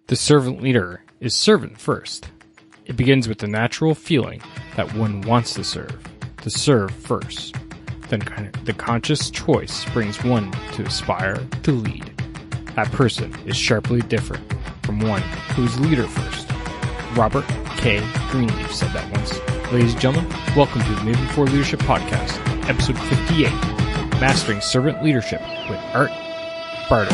The servant leader is servant first. It begins with the natural feeling that one wants to serve first. Then the conscious choice brings one to aspire to lead. That person is sharply different from one who is leader first. Robert K. Greenleaf said that once. Ladies and gentlemen, welcome to the Moving Forward Leadership Podcast, episode 58, Mastering Servant Leadership with Art Barter.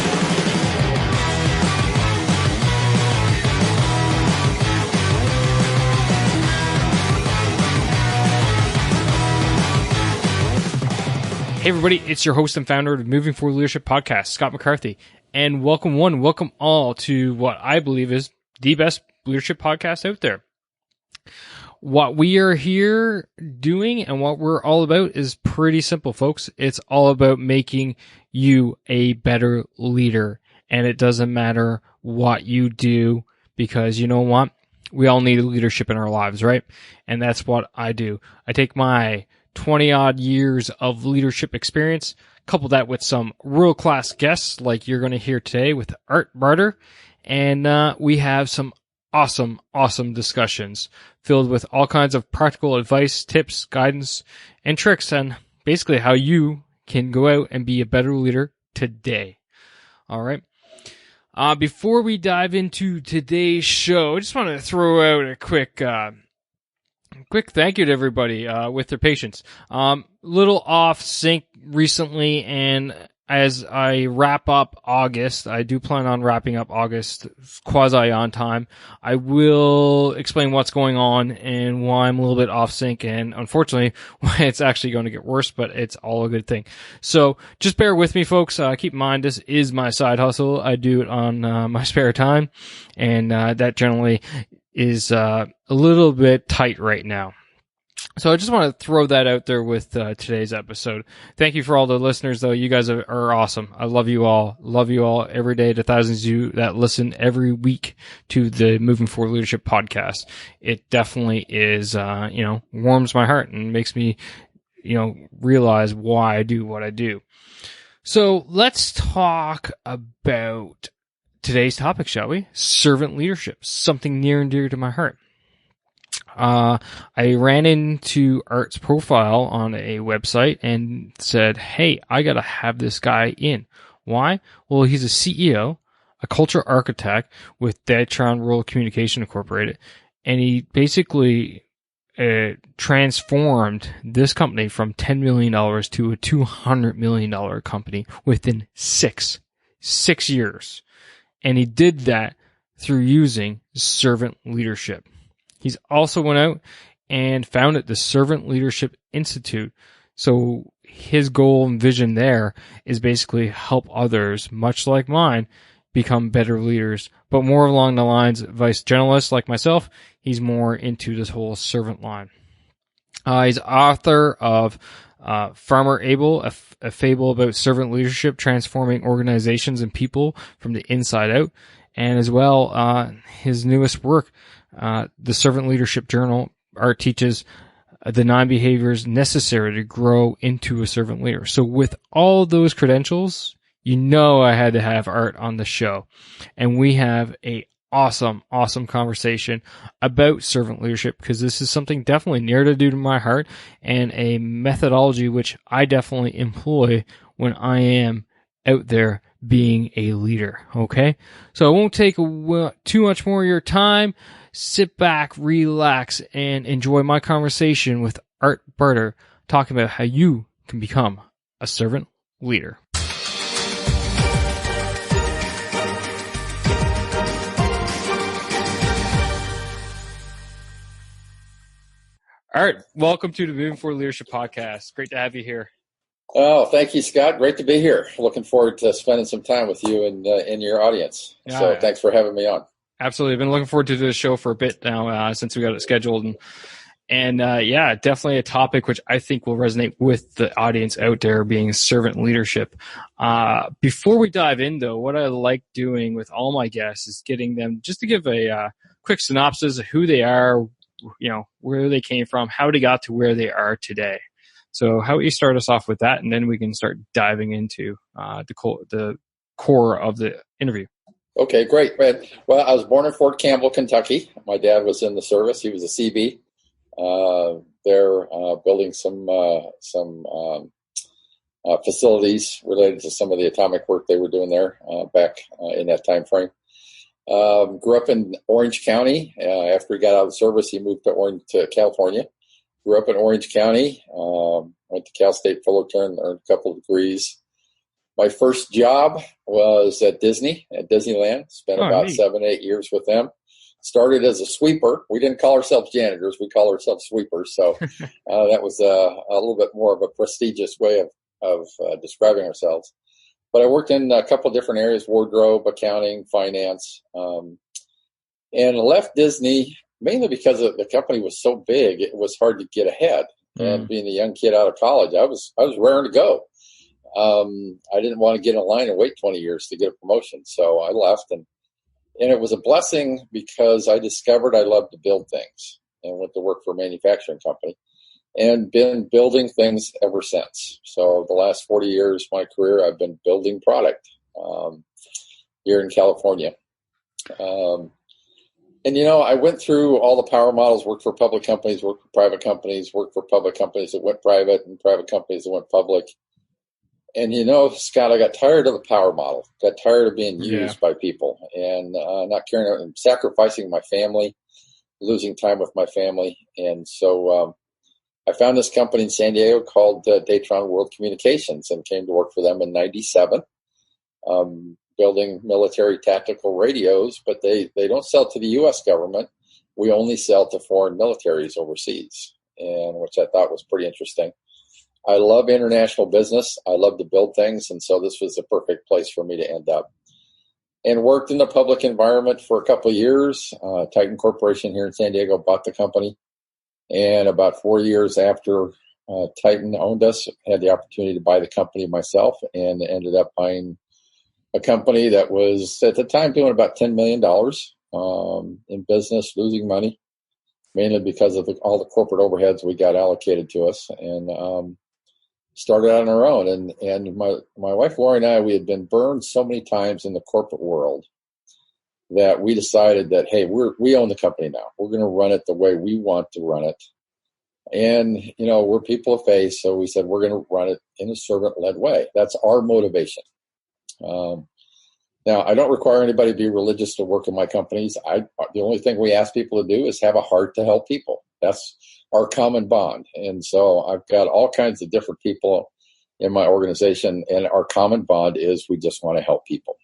Hey everybody, it's your host and founder of the Moving Forward Leadership Podcast, Scott McCarthy, and welcome all to what I believe is the best leadership podcast out there. What we are here doing and what we're all about is pretty simple, folks. It's all about making you a better leader, and it doesn't matter what you do, because you know what? We all need leadership in our lives, right? And that's what I do. I take my 20-odd years of leadership experience, couple that with some world-class guests like you're going to hear today with Art Barter, and we have some awesome discussions filled with all kinds of practical advice, tips, guidance, and tricks on basically how you can go out and be a better leader today. All right. Before we dive into today's show, I just want to throw out a quick thank you to everybody with their patience. Little off sync recently, and as I wrap up August, I do plan on wrapping up August quasi on time. I will explain what's going on and why I'm a little bit off sync, and unfortunately, it's actually going to get worse, but it's all a good thing. So just bear with me, folks. Keep in mind, this is my side hustle. I do it on my spare time, and that generally is a little bit tight right now. So I just want to throw that out there with today's episode. Thank you for all the listeners, though. You guys are awesome. I love you all. Love you all every day, to thousands of you that listen every week to the Moving Forward Leadership Podcast. It definitely is, warms my heart and makes me, realize why I do what I do. So let's talk about today's topic, shall we? Servant leadership, something near and dear to my heart. I ran into Art's profile on a website and said, hey, I got to have this guy in. Why? Well, he's a CEO, a culture architect with Datron World Communications Inc, and he basically transformed this company from $10 million to a $200 million company within six years. And he did that through using servant leadership. He's also went out and founded the Servant Leadership Institute. So his goal and vision there is basically help others, much like mine, become better leaders, but more along the lines of vice generalists like myself. He's more into this whole servant line. He's author of Farmer Able, a fable about servant leadership, transforming organizations and people from the inside out. And as well, his newest work, the Servant Leadership Journal. Art teaches the 9 behaviors necessary to grow into a servant leader. So with all those credentials, I had to have Art on the show. And we have a awesome conversation about servant leadership, because this is something definitely near to dear to my heart, and a methodology which I definitely employ when I am out there being a leader. Okay, so I won't take too much more of your time. Sit back, relax, and enjoy my conversation with Art Barter, talking about how you can become a servant leader. Art, welcome to the Moving Forward Leadership Podcast. Great to have you here. Oh, thank you, Scott. Great to be here. Looking forward to spending some time with you and your audience. Yeah, so thanks for having me on. Absolutely. I've been looking forward to this show for a bit now since we got it scheduled. And definitely a topic which I think will resonate with the audience out there, being servant leadership. Before we dive in, though, what I like doing with all my guests is getting them just to give a quick synopsis of who they are, where they came from, how they got to where they are today. So how about you start us off with that, and then we can start diving into the core of the interview. Okay, great. Well, I was born in Fort Campbell, Kentucky. My dad was in the service. He was a CB. They're building some facilities related to some of the atomic work they were doing there back in that time frame. Grew up in Orange County. After he got out of the service, he moved to California. Grew up in Orange County. Went to Cal State Fullerton, earned a couple of degrees. My first job was at Disneyland. Spent about Neat. 7-8 years with them. Started as a sweeper. We didn't call ourselves janitors. We call ourselves sweepers. So that was a little bit more of a prestigious way of describing ourselves. But I worked in a couple of different areas: wardrobe, accounting, finance, and left Disney mainly because the company was so big. It was hard to get ahead. And being a young kid out of college, I was raring to go. I didn't want to get in line and wait 20 years to get a promotion. So I left, and it was a blessing because I discovered I loved to build things and went to work for a manufacturing company and been building things ever since. So the last 40 years of my career, I've been building product here in California. And, I went through all the power models, worked for public companies, worked for private companies, worked for public companies that went private and private companies that went public. And, Scott, I got tired of the power model, got tired of being used by people and not caring and sacrificing my family, losing time with my family. And so I found this company in San Diego called Datron World Communications and came to work for them in 97, building military tactical radios, but they don't sell to the U.S. government. We only sell to foreign militaries overseas, and which I thought was pretty interesting. I love international business. I love to build things, and so this was the perfect place for me to end up. And worked in the public environment for a couple of years. Titan Corporation here in San Diego bought the company. And about 4 years after Titan owned us, had the opportunity to buy the company myself and ended up buying a company that was at the time doing about $10 million in business, losing money, mainly because of all the corporate overheads we got allocated to us. And started on our own. And my wife, Lori, and I, we had been burned so many times in the corporate world that we decided that, hey, we own the company now. We're going to run it the way we want to run it. And, we're people of faith, so we said we're going to run it in a servant-led way. That's our motivation. Now, I don't require anybody to be religious to work in my companies. The only thing we ask people to do is have a heart to help people. That's our common bond. And so I've got all kinds of different people in my organization, and our common bond is we just want to help people.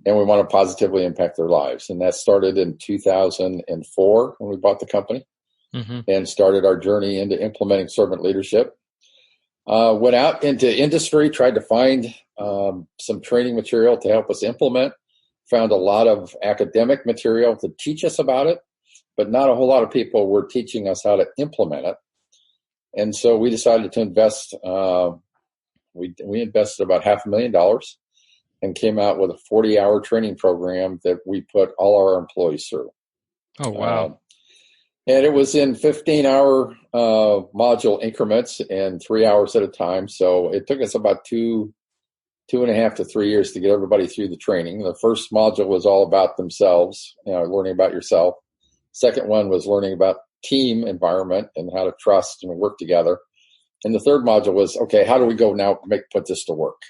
And we want to positively impact their lives. And that started in 2004 when we bought the company and started our journey into implementing servant leadership. Went out into industry, tried to find some training material to help us implement, found a lot of academic material to teach us about it, but not a whole lot of people were teaching us how to implement it. And so we decided to invest. We invested about $500,000 and came out with a 40-hour training program that we put all our employees through. Oh, wow. And it was in 15-hour module increments and 3 hours at a time. So it took us about 2.5 to 3 years to get everybody through the training. The first module was all about themselves, learning about yourself. Second one was learning about team environment and how to trust and work together. And the third module was, okay, how do we go now put this to work?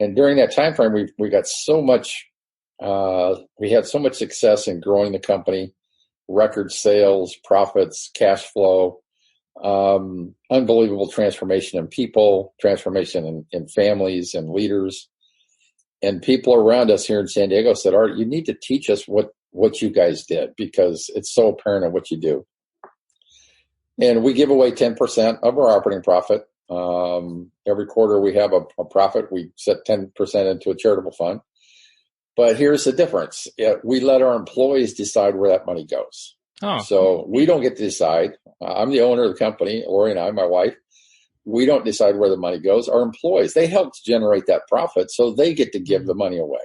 And during that time frame, we got so much. We had so much success in growing the company, record sales, profits, cash flow, unbelievable transformation in people, transformation in families and leaders. And people around us here in San Diego said, Art, you need to teach us what you guys did because it's so apparent in what you do. And we give away 10% of our operating profit. Every quarter we have a profit. We set 10% into a charitable fund. But here's the difference. We let our employees decide where that money goes. Oh. So we don't get to decide. I'm the owner of the company, Lori and I, my wife. We don't decide where the money goes. Our employees, they helped generate that profit, so they get to give the money away.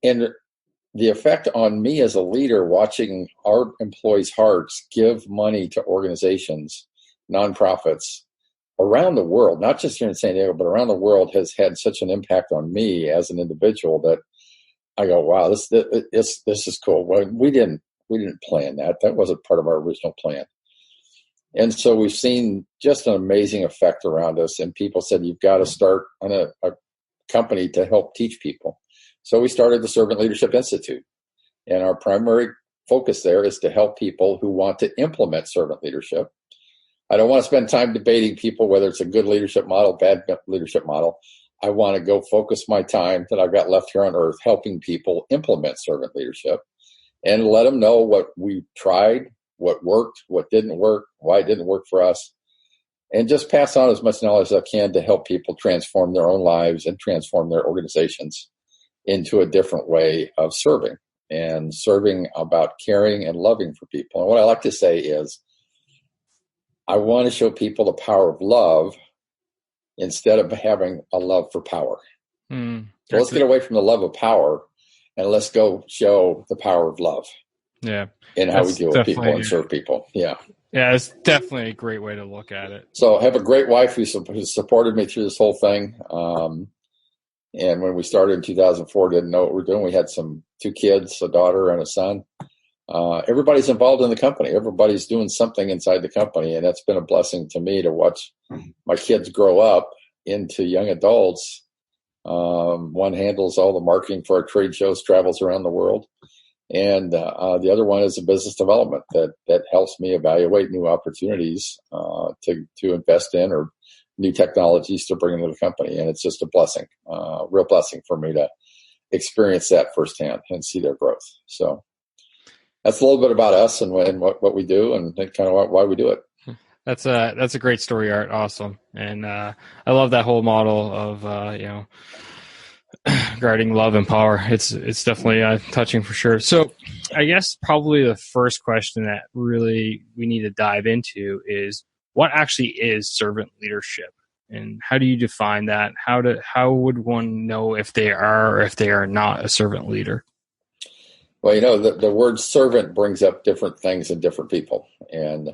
And the effect on me as a leader, watching our employees' hearts give money to organizations, nonprofits, around the world, not just here in San Diego, but around the world, has had such an impact on me as an individual that I go, wow, this is cool. Well, we didn't plan that. That wasn't part of our original plan. And so we've seen just an amazing effect around us. And people said, you've got to start on a company to help teach people. So we started the Servant Leadership Institute. And our primary focus there is to help people who want to implement servant leadership. I don't want to spend time debating people whether it's a good leadership model, bad leadership model. I want to go focus my time that I've got left here on earth helping people implement servant leadership and let them know what we tried, what worked, what didn't work, why it didn't work for us, and just pass on as much knowledge as I can to help people transform their own lives and transform their organizations into a different way of serving, and serving about caring and loving for people. And what I like to say is, I want to show people the power of love instead of having a love for power. So let's get away from the love of power and let's go show the power of love. Yeah. And how we deal with people and serve people. Yeah. Yeah, it's definitely a great way to look at it. So I have a great wife who supported me through this whole thing. And when we started in 2004, didn't know what we were doing. We had two kids, a daughter and a son. Everybody's involved in the company. Everybody's doing something inside the company. And that's been a blessing to me to watch my kids grow up into young adults. One handles all the marketing for our trade shows, travels around the world. And the other one is a business development that helps me evaluate new opportunities to invest in, or new technologies to bring into the company. And it's just a blessing, real blessing for me to experience that firsthand and see their growth. So that's a little bit about us and what we do and kind of why we do it. That's a great story, Art. Awesome. And I love that whole model of, regarding love and power. It's definitely touching for sure. So I guess probably the first question that really we need to dive into is, what actually is servant leadership, and how do you define that? How would one know if they are or if they are not a servant leader? Well, the word servant brings up different things in different people, and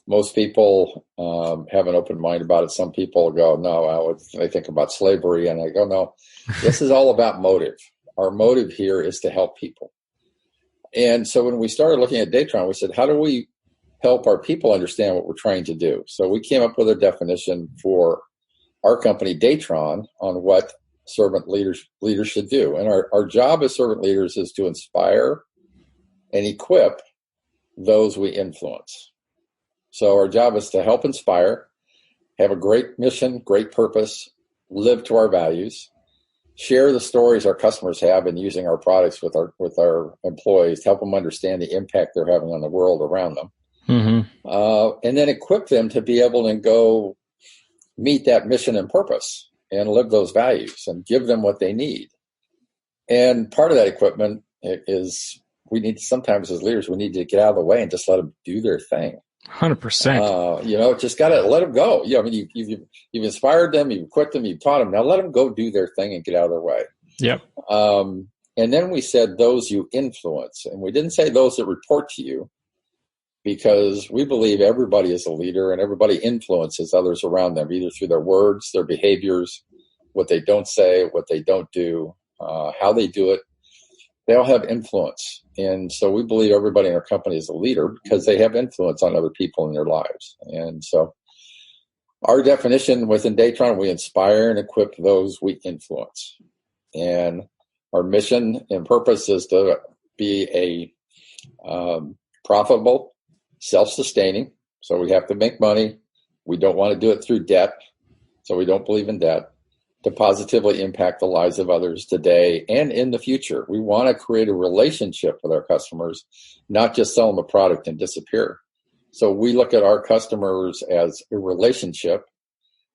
most people have an open mind about it. Some people go, no, they think about slavery, and I go, no, this is all about motive. Our motive here is to help people. And so when we started looking at Datron, we said, how do we help our people understand what we're trying to do? So we came up with a definition for our company, Datron, on what servant leaders should do. And our job as servant leaders is to inspire and equip those we influence. So our job is to help inspire, have a great mission, great purpose, live to our values, share the stories our customers have in using our products with our employees, help them understand the impact they're having on the world around them. Mm-hmm. And then equip them to be able to go meet that mission and purpose and live those values and give them what they need. And part of that equipment is sometimes as leaders, we need to get out of the way and just let them do their thing. 100%. Just got to let them go. You've inspired them, you've equipped them, you've taught them. Now let them go do their thing and get out of their way. Yep. And then we said those you influence, and we didn't say those that report to you, because we believe everybody is a leader and everybody influences others around them, either through their words, their behaviors, what they don't say, what they don't do, how they do it. They all have influence. And so we believe everybody in our company is a leader because they have influence on other people in their lives. And so our definition within Datron, we inspire and equip those we influence. And our mission and purpose is to be a profitable, self-sustaining. So we have to make money. We don't want to do it through debt. So we don't believe in debt. To positively impact the lives of others today and in the future. We want to create a relationship with our customers, not just sell them a product and disappear. So we look at our customers as a relationship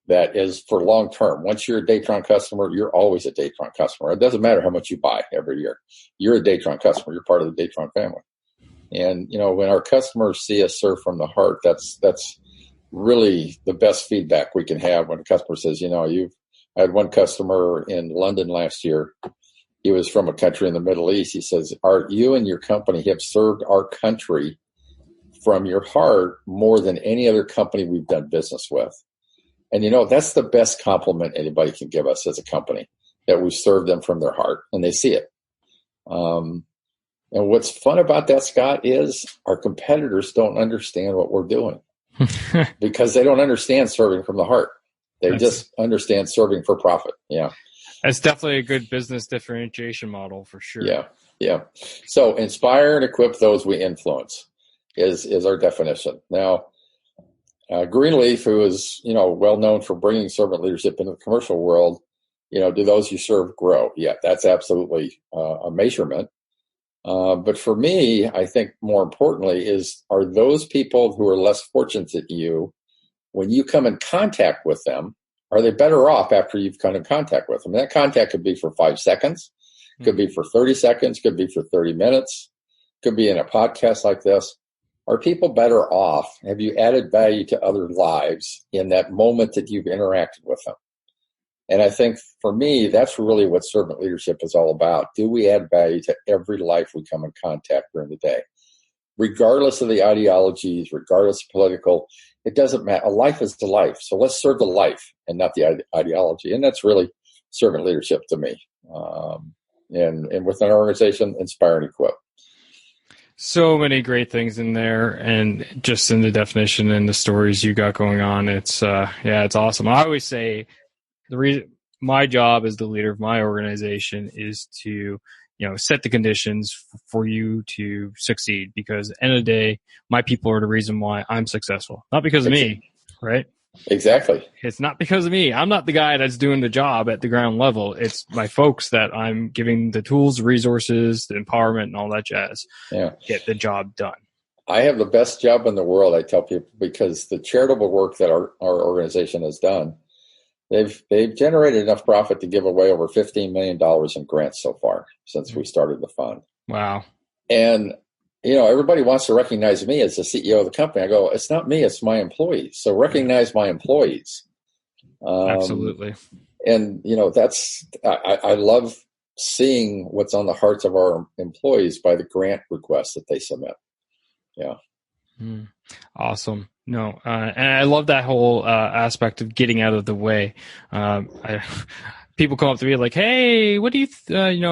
that is for long term. Once you're a Datron customer, you're always a Datron customer. It doesn't matter how much you buy every year. You're a Datron customer. You're part of the Datron family. And, when our customers see us serve from the heart, that's really the best feedback we can have when a customer says, I had one customer in London last year. He was from a country in the Middle East. He says, Art, you and your company have served our country from your heart more than any other company we've done business with. And, that's the best compliment anybody can give us as a company, that we serve them from their heart and they see it. And what's fun about that, Scott, is our competitors don't understand what we're doing because they don't understand serving from the heart. They just understand serving for profit. Yeah. That's definitely a good business differentiation model for sure. Yeah. Yeah. So inspire and equip those we influence is our definition. Now, Greenleaf, who is, well known for bringing servant leadership into the commercial world, do those you serve grow? Yeah, that's absolutely a measurement. But for me, I think more importantly are those people who are less fortunate than you, when you come in contact with them, are they better off after you've come in contact with them? That contact could be for 5 seconds, could be for 30 seconds, could be for 30 minutes, could be in a podcast like this. Are people better off? Have you added value to other lives in that moment that you've interacted with them? And I think for me, that's really what servant leadership is all about. Do we add value to every life we come in contact during the day? Regardless of the ideologies, regardless of political, it doesn't matter. A life is the life. So let's serve the life and not the ideology. And that's really servant leadership to me. And within our organization, inspire and equip. So many great things in there, and just in the definition and the stories you got going on. It's awesome. I always say the reason my job as the leader of my organization is to, set the conditions for you to succeed, because at the end of the day, my people are the reason why I'm successful, not because of me, right? Exactly. It's not because of me. I'm not the guy that's doing the job at the ground level. It's my folks that I'm giving the tools, resources, the empowerment, and all that jazz. Yeah. Get the job done. I have the best job in the world, I tell people, because the charitable work that our organization has done, they've generated enough profit to give away over $15 million in grants so far since we started the fund. Wow. And everybody wants to recognize me as the CEO of the company. I go, it's not me, it's my employees. So recognize my employees. Absolutely. And, I love seeing what's on the hearts of our employees by the grant requests that they submit. Yeah. Awesome. No, and I love that whole aspect of getting out of the way. People come up to me like, "Hey, what do you,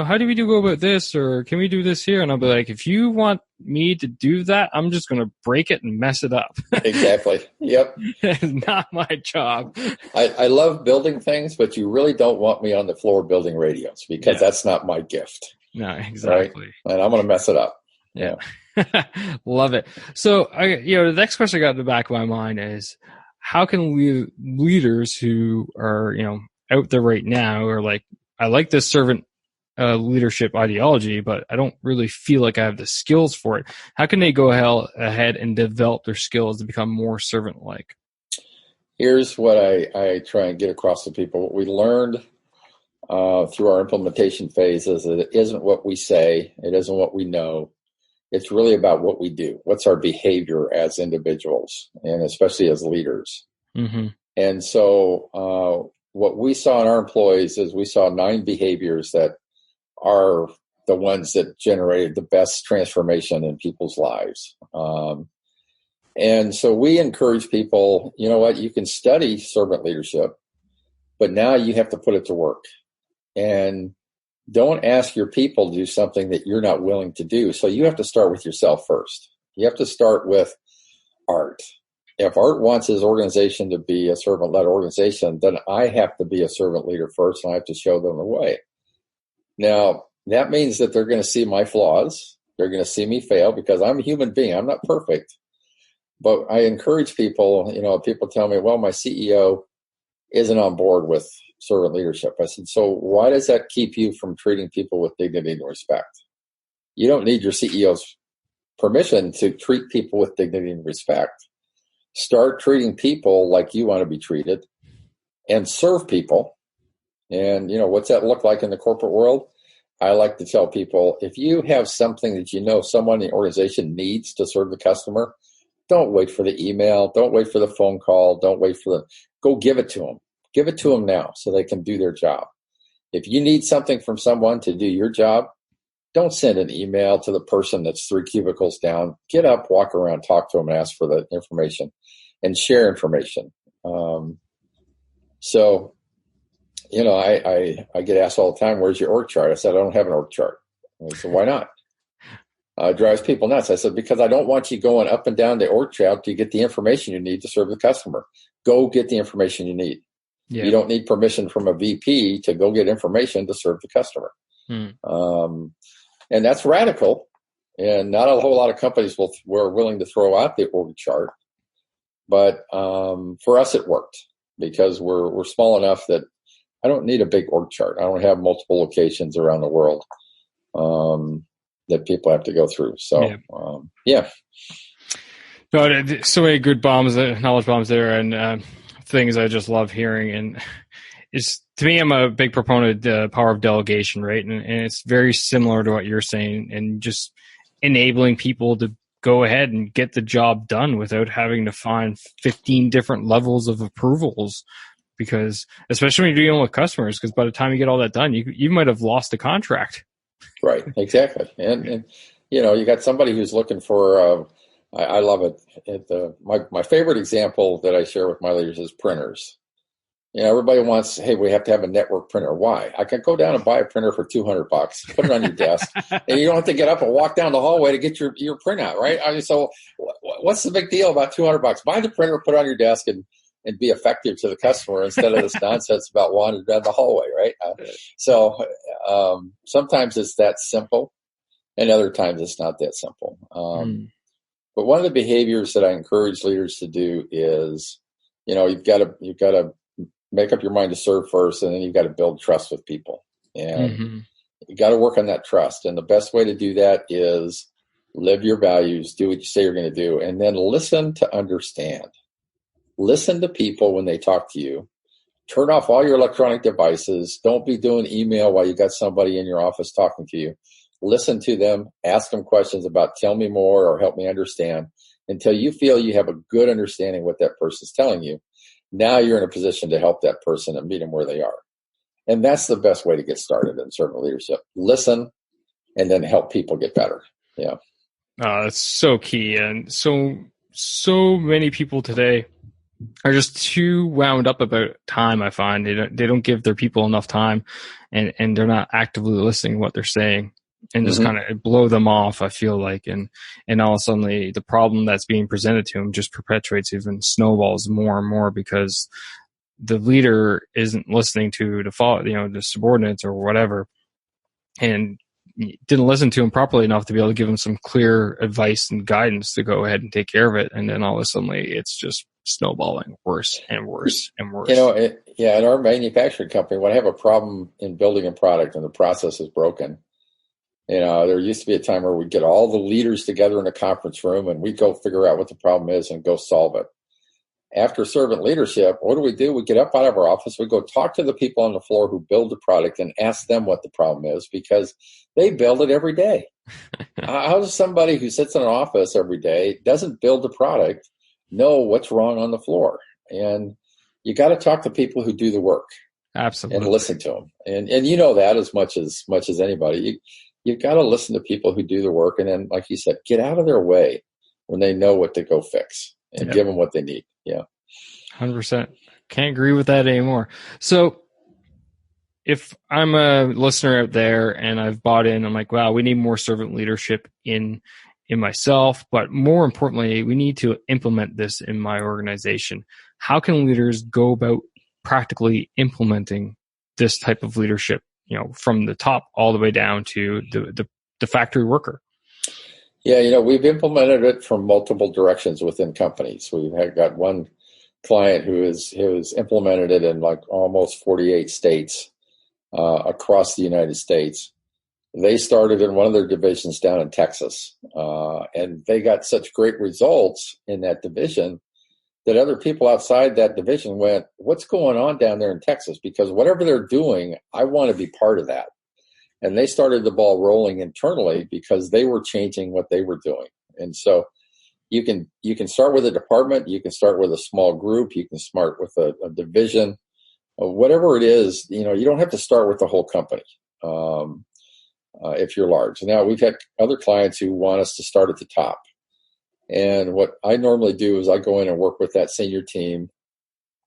how do we go about this, or can we do this here?" And I'll be like, "If you want me to do that, I'm just going to break it and mess it up." Exactly. Yep. It's not my job. I love building things, but you really don't want me on the floor building radios, because that's not my gift. No, exactly. Right? And I'm going to mess it up. Yeah. Love it. So, the next question I got in the back of my mind is, how can leaders who are, out there right now are like, I like this servant leadership ideology, but I don't really feel like I have the skills for it. How can they go ahead and develop their skills to become more servant-like? Here's what I try and get across to people. What we learned through our implementation phase is that it isn't what we say, it isn't what we know. It's really about what we do. What's our behavior as individuals, and especially as leaders. Mm-hmm. And so what we saw in our employees is we saw 9 behaviors that are the ones that generated the best transformation in people's lives. And so we encourage people, you can study servant leadership, but now you have to put it to work. And don't ask your people to do something that you're not willing to do. So you have to start with yourself first. You have to start with Art. If Art wants his organization to be a servant-led organization, then I have to be a servant leader first, and I have to show them the way. Now, that means that they're going to see my flaws. They're going to see me fail, because I'm a human being. I'm not perfect. But I encourage people, people tell me, well, my CEO isn't on board with servant leadership. I said, so why does that keep you from treating people with dignity and respect? You don't need your CEO's permission to treat people with dignity and respect. Start treating people like you want to be treated, and serve people. And, what's that look like in the corporate world? I like to tell people, if you have something that someone in the organization needs to serve the customer, don't wait for the email. Don't wait for the phone call. Go give it to them. Give it to them now so they can do their job. If you need something from someone to do your job, don't send an email to the person that's 3 cubicles down. Get up, walk around, talk to them, and ask for the information, and share information. So, I get asked all the time, where's your org chart? I said, I don't have an org chart. I said, why not? It drives people nuts. I said, because I don't want you going up and down the org chart to get the information you need to serve the customer. Go get the information you need. Yeah. You don't need permission from a VP to go get information to serve the customer. And that's radical. And not a whole lot of companies were willing to throw out the org chart. But for us, it worked because we're small enough that I don't need a big org chart. I don't have multiple locations around the world that people have to go through. So, yeah. No, so many good knowledge bombs there, and things I just love hearing. And to me, I'm a big proponent of the power of delegation, right? And it's very similar to what you're saying, and just enabling people to go ahead and get the job done without having to find 15 different levels of approvals. Because especially when you're dealing with customers, because by the time you get all that done, you might have lost a contract. Right, exactly. And you got somebody who's looking for, I love it. My favorite example that I share with my leaders is printers. Everybody wants, hey, we have to have a network printer. Why? I can go down and buy a printer for $200, put it on your desk, and you don't have to get up and walk down the hallway to get your printout, right? So what's the big deal about $200? Buy the printer, put it on your desk, and be effective to the customer instead of this nonsense about wandering down the hallway, right? So sometimes it's that simple, and other times it's not that simple. But one of the behaviors that I encourage leaders to do is, you've got to make up your mind to serve first, and then you've got to build trust with people, and you got to work on that trust. And the best way to do that is live your values, do what you say you're going to do, and then listen to understand. Listen to people when they talk to you. Turn off all your electronic devices. Don't be doing email while you got somebody in your office talking to you. Listen to them. Ask them questions about tell me more or help me understand until you feel you have a good understanding what that person's telling you. Now you're in a position to help that person and meet them where they are. And that's the best way to get started in servant leadership. Listen and then help people get better. Yeah. That's so key. And so many people today are just too wound up about time. I find they don't give their people enough time, and they're not actively listening to what they're saying, and just kind of blow them off. I feel like, and all of a sudden the problem that's being presented to them just perpetuates, even snowballs more and more because the leader isn't listening to the subordinates or whatever, and didn't listen to him properly enough to be able to give him some clear advice and guidance to go ahead and take care of it. And then all of a sudden it's just snowballing worse and worse and worse. In our manufacturing company, when I have a problem in building a product and the process is broken, there used to be a time where we'd get all the leaders together in a conference room and we'd go figure out what the problem is and go solve it. After servant leadership, what do? We get up out of our office, we go talk to the people on the floor who build the product and ask them what the problem is because they build it every day. How does somebody who sits in an office every day, doesn't build the product, know what's wrong on the floor? And you got to talk to people who do the work. Absolutely. And listen to them. And you know that as much as anybody. You've got to listen to people who do the work. And then, like you said, get out of their way when they know what to go fix and give them what they need. Yeah. 100%. Can't agree with that anymore. So if I'm a listener out there and I've bought in, I'm like, wow, we need more servant leadership in myself, but more importantly, we need to implement this in my organization. How can leaders go about practically implementing this type of leadership, from the top all the way down to the factory worker? Yeah, we've implemented it from multiple directions within companies. We've got one client who has implemented it in like almost 48 states across the United States. They started in one of their divisions down in Texas, and they got such great results in that division that other people outside that division went, what's going on down there in Texas? Because whatever they're doing, I want to be part of that. And they started the ball rolling internally because they were changing what they were doing. And so you can start with a department, you can start with a small group, you can start with a division, whatever it is. You don't have to start with the whole company if you're large. Now, we've had other clients who want us to start at the top. And what I normally do is I go in and work with that senior team.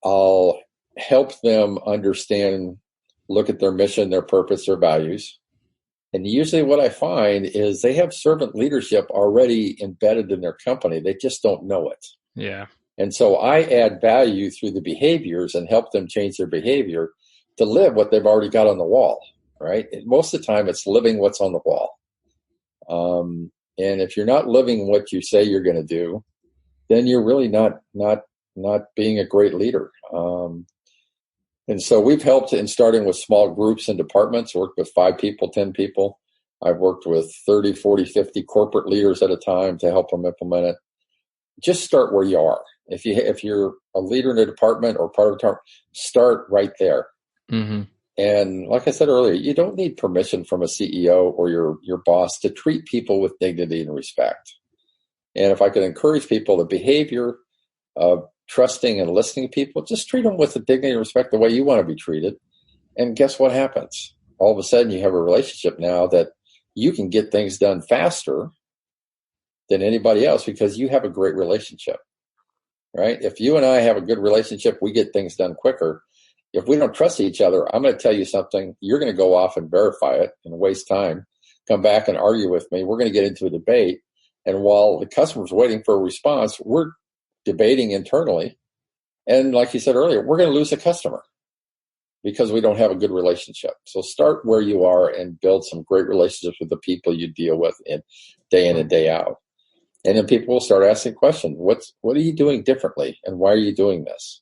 I'll help them understand, look at their mission, their purpose, their values. And usually what I find is they have servant leadership already embedded in their company. They just don't know it. Yeah. And so I add value through the behaviors and help them change their behavior to live what they've already got on the wall, right? And most of the time it's living what's on the wall. And if you're not living what you say you're going to do, then you're really not being a great leader. And so we've helped in starting with small groups and departments, worked with 5 people, 10 people. I've worked with 30, 40, 50 corporate leaders at a time to help them implement it. Just start where you are. If you're a leader in a department or part of a department, start right there. Mm-hmm. And like I said earlier, you don't need permission from a CEO or your boss to treat people with dignity and respect. And if I could encourage people, the behavior of trusting and listening to people, just treat them with the dignity and respect the way you want to be treated. And guess what happens? All of a sudden you have a relationship now that you can get things done faster than anybody else because you have a great relationship, right? If you and I have a good relationship, we get things done quicker. If we don't trust each other, I'm going to tell you something. You're going to go off and verify it and waste time, come back and argue with me. We're going to get into a debate. And while the customer's waiting for a response, we're debating internally. And like you said earlier, we're going to lose a customer because we don't have a good relationship. So start where you are and build some great relationships with the people you deal with in and day out. And then people will start asking questions. What are you doing differently? And why are you doing this?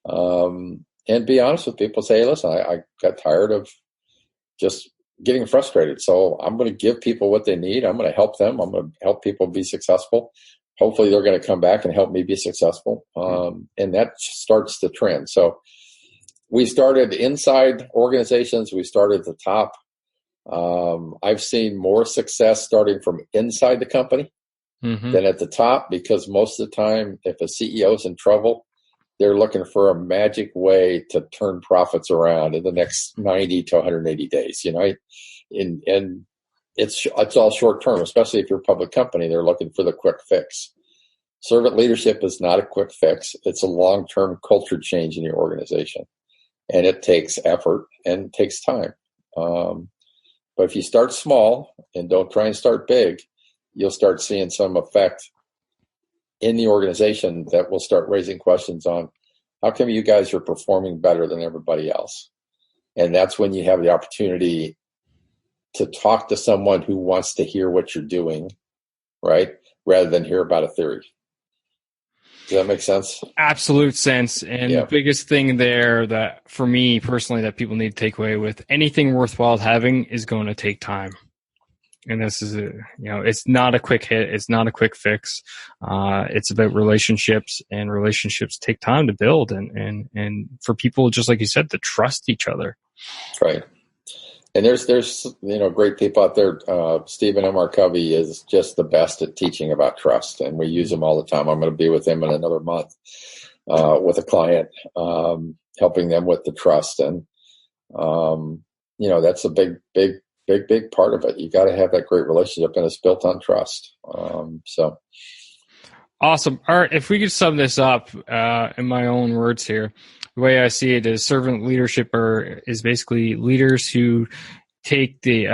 And be honest with people. Say, hey, listen, I got tired of just getting frustrated. So I'm going to give people what they need. I'm going to help them. I'm going to help people be successful. Hopefully they're going to come back and help me be successful. And that starts the trend. So we started inside organizations. We started at the top. I've seen more success starting from inside the company than at the top, because most of the time, if a CEO is in trouble, they're looking for a magic way to turn profits around in the next 90 to 180 days, you know, and it's all short term, especially if you're a public company. They're looking for the quick fix. Servant leadership is not a quick fix. It's a long-term culture change in your organization, and it takes effort and it takes time. But if you start small and don't try and start big, you'll start seeing some effect in the organization that will start raising questions on how come you guys are performing better than everybody else? And that's when you have the opportunity to talk to someone who wants to hear what you're doing, right? Rather than hear about a theory. Does that make sense? Absolute sense. And the biggest thing there that for me personally that people need to take away with anything worthwhile having is going to take time. And this is it's not a quick hit. It's not a quick fix. It's about relationships, and relationships take time to build and for people, just like you said, to trust each other. Right. And there's great people out there. Stephen M.R. Covey is just the best at teaching about trust, and we use him all the time. I'm going to be with him in another month with a client, helping them with the trust. And, that's a big part of it. You got to have that great relationship, and it's built on trust. So. Awesome. All right. If we could sum this up in my own words here, the way I see it is servant leadership is basically leaders who take the,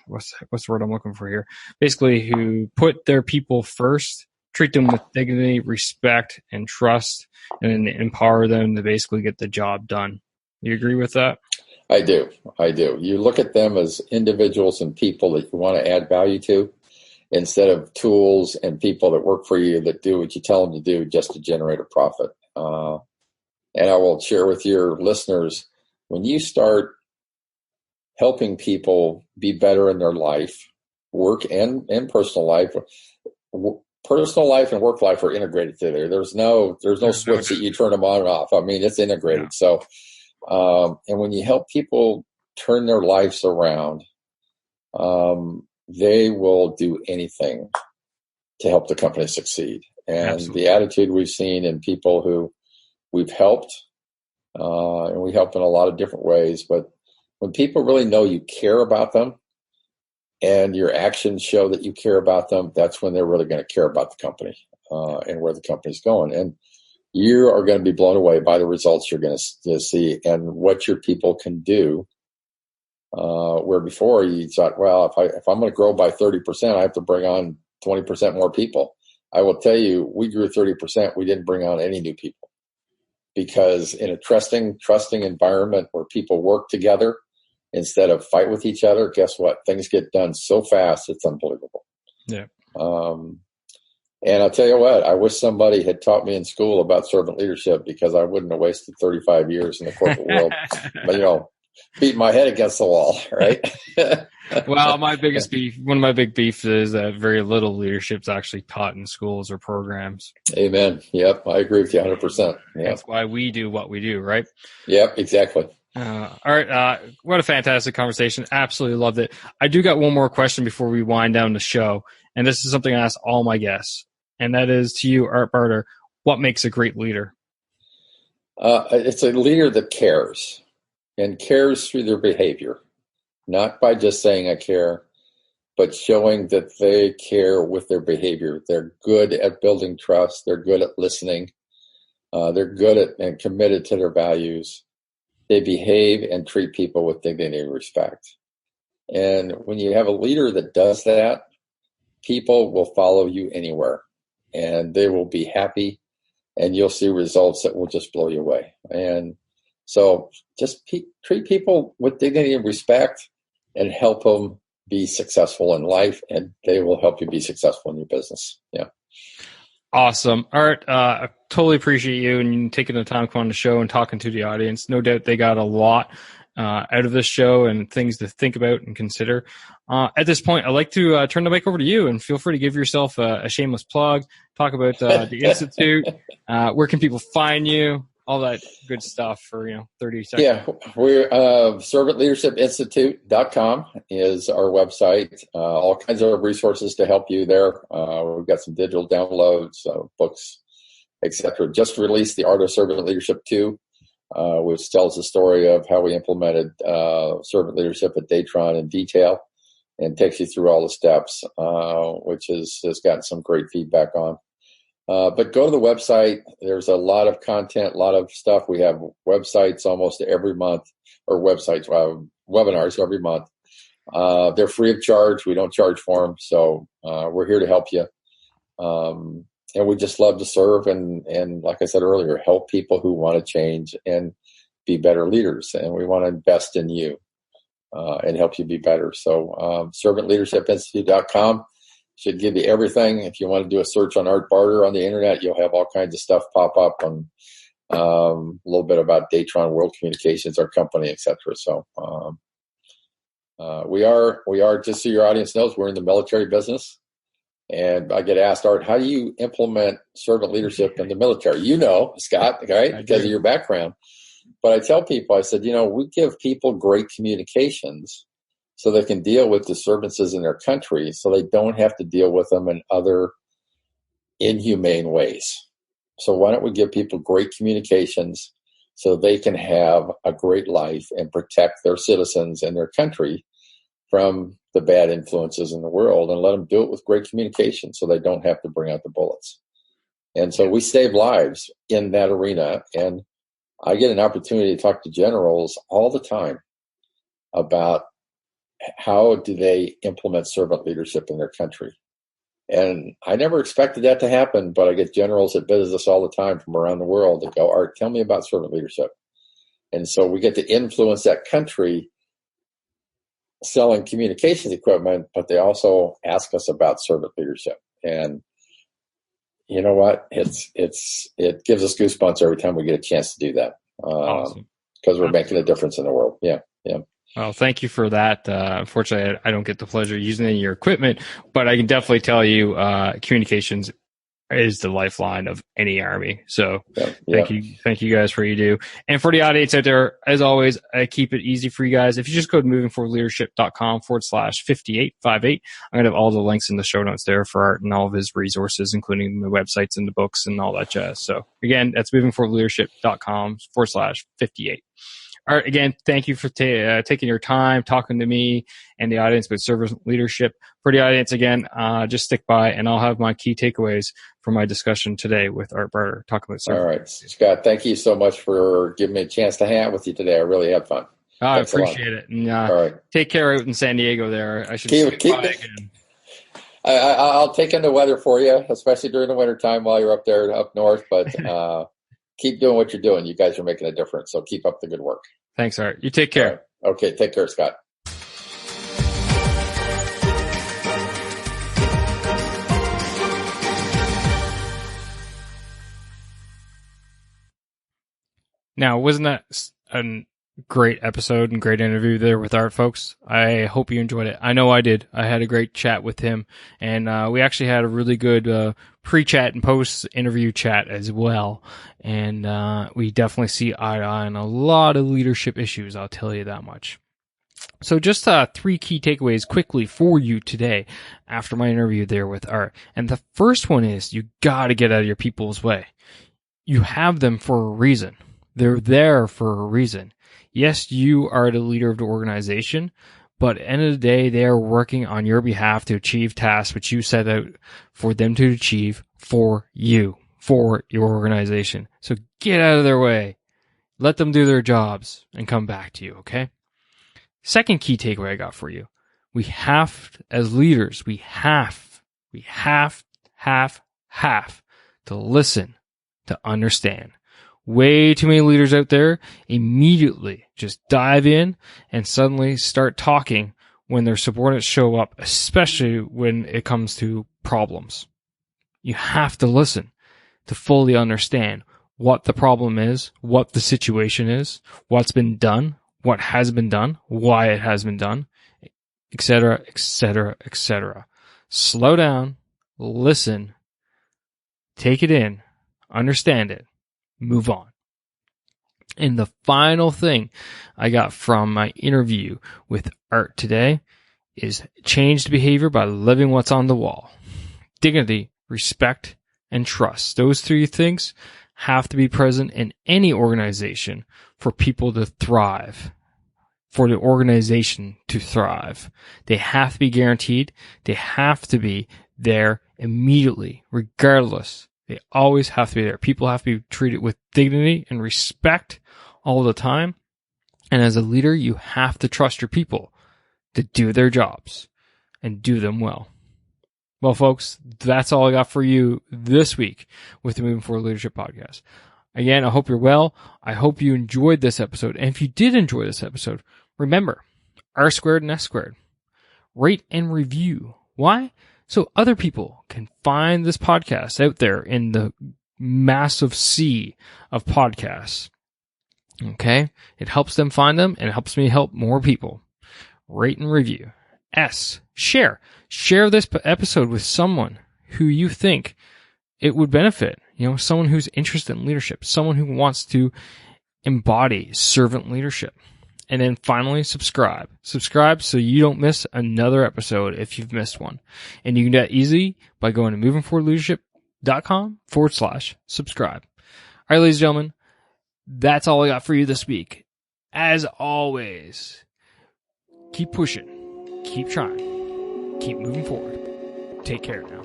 what's the word I'm looking for here? Basically who put their people first, treat them with dignity, respect, and trust, and empower them to basically get the job done. You agree with that? I do. You look at them as individuals and people that you want to add value to, instead of tools and people that work for you that do what you tell them to do just to generate a profit. And I will share with your listeners, when you start helping people be better in their life, work and personal life, and work life are integrated together. There's no switch that you turn them on and off. I mean, it's integrated. Yeah. So, and when you help people turn their lives around, they will do anything to help the company succeed. And Absolutely. The attitude we've seen in people who we've helped, and we help in a lot of different ways, but when people really know you care about them and your actions show that you care about them, that's when they're really going to care about the company and where the company's going. And you are going to be blown away by the results you're going to see and what your people can do. Where before you thought, well, if I'm going to grow by 30%, I have to bring on 20% more people. I will tell you, we grew 30%. We didn't bring on any new people, because in a trusting environment where people work together instead of fight with each other, guess what? Things get done so fast, it's unbelievable. Yeah. And I'll tell you what, I wish somebody had taught me in school about servant leadership, because I wouldn't have wasted 35 years in the corporate world, but, beating my head against the wall, right? Well, one of my big beefs is that very little leadership is actually taught in schools or programs. Amen. Yep. I agree with you 100%. Yep. That's why we do what we do, right? Yep, exactly. All right. What a fantastic conversation. Absolutely loved it. I do got one more question before we wind down the show. And this is something I ask all my guests. And that is to you, Art Barter, what makes a great leader? It's a leader that cares, and cares through their behavior, not by just saying I care, but showing that they care with their behavior. They're good at building trust. They're good at listening. They're good at and committed to their values. They behave and treat people with dignity and respect. And when you have a leader that does that, people will follow you anywhere, and they will be happy, and you'll see results that will just blow you away. And so just treat people with dignity and respect, and help them be successful in life, and they will help you be successful in your business. Yeah. Awesome. Art, I totally appreciate you and you taking the time to come on the show and talking to the audience. No doubt they got a lot out of this show and things to think about and consider. At this point, I'd like to turn the mic over to you, and feel free to give yourself a shameless plug. Talk about the Institute. Where can people find you? All that good stuff for 30 seconds. Yeah, we're servantleadershipinstitute.com is our website. All kinds of resources to help you there. We've got some digital downloads, books, etc. Just released The Art of Servant Leadership 2, which tells the story of how we implemented servant leadership at Datron in detail, and takes you through all the steps, which has gotten some great feedback on. But go to the website. There's a lot of content, a lot of stuff. We have websites almost every month, or webinars every month. They're free of charge. We don't charge for them. So we're here to help you. And we just love to serve and like I said earlier, help people who want to change and be better leaders. And we want to invest in you and help you be better. So servantleadershipinstitute.com. Should give you everything. If you want to do a search on Art Barter on the internet, you'll have all kinds of stuff pop up on a little bit about Datron World Communications, our company, etc. So we are, just so your audience knows, we're in the military business. And I get asked, Art, how do you implement servant leadership in the military? Scott, right? Because of your background. But I tell people, I said, we give people great communications so they can deal with disturbances in their country, so they don't have to deal with them in other inhumane ways. So why don't we give people great communications so they can have a great life and protect their citizens and their country from the bad influences in the world, and let them do it with great communication so they don't have to bring out the bullets. And so we save lives in that arena. And I get an opportunity to talk to generals all the time about how do they implement servant leadership in their country. And I never expected that to happen, but I get generals that visit us all the time from around the world that go, Art, tell me about servant leadership. And so we get to influence that country selling communications equipment, but they also ask us about servant leadership. And you know what? It gives us goosebumps every time we get a chance to do that. Awesome. Because we're making a difference in the world. Yeah. Well, thank you for that. Unfortunately, I don't get the pleasure of using any of your equipment, but I can definitely tell you communications is the lifeline of any army. So thank you guys for what you do. And for the audience out there, as always, I keep it easy for you guys. If you just go to movingforwardleadership.com/5858, I'm going to have all the links in the show notes there for Art and all of his resources, including the websites and the books and all that jazz. So again, that's movingforwardleadership.com/58. All right, again, thank you for taking your time, talking to me and the audience about servant leadership. For the audience, again, just stick by, and I'll have my key takeaways from my discussion today with Art Barter, talking about servant. All right, Scott, thank you so much for giving me a chance to hang out with you today. I really had fun. I appreciate it. And, all right. Take care out in San Diego there. I should keep it. Again. I'll take in the weather for you, especially during the winter time while you're up there, up north, but keep doing what you're doing. You guys are making a difference, so keep up the good work. Thanks, Art. You take care. Right. Okay, take care, Scott. Now, wasn't that a great episode and great interview there with Art, folks? I hope you enjoyed it. I know I did. I had a great chat with him, and we actually had a really good pre-chat and post-interview chat as well. And we definitely see eye to eye on a lot of leadership issues, I'll tell you that much. So just 3 key takeaways quickly for you today after my interview there with Art. And the first one is you got to get out of your people's way. You have them for a reason. They're there for a reason. Yes, you are the leader of the organization, but at the end of the day, they are working on your behalf to achieve tasks which you set out for them to achieve for you, for your organization. So get out of their way. Let them do their jobs and come back to you, okay? Second key takeaway I got for you. We have, as leaders, we have to listen, to understand. Way too many leaders out there immediately just dive in and suddenly start talking when their subordinates show up, especially when it comes to problems. You have to listen to fully understand what the problem is, what the situation is, what's been done, what has been done, why it has been done, etc., etc., etc. Slow down, listen, take it in, understand it, move on. And the final thing I got from my interview with Art today is changed behavior by living what's on the wall. Dignity, respect, and trust. Those 3 things have to be present in any organization for people to thrive, for the organization to thrive. They have to be guaranteed. They have to be there immediately, regardless. They always have to be there. People have to be treated with dignity and respect all the time. And as a leader, you have to trust your people to do their jobs and do them well. Well, folks, that's all I got for you this week with the Moving Forward Leadership Podcast. Again, I hope you're well. I hope you enjoyed this episode. And if you did enjoy this episode, remember, R squared and S squared. Rate and review. Why? So other people can find this podcast out there in the massive sea of podcasts. Okay? It helps them find them, and it helps me help more people. Rate and review. S, share. Share this episode with someone who you think it would benefit. You know, someone who's interested in leadership, someone who wants to embody servant leadership. And then finally, subscribe. Subscribe so you don't miss another episode if you've missed one. And you can do that easily by going to movingforwardleadership.com/subscribe. All right, ladies and gentlemen, that's all I got for you this week. As always, keep pushing, keep trying, keep moving forward. Take care now.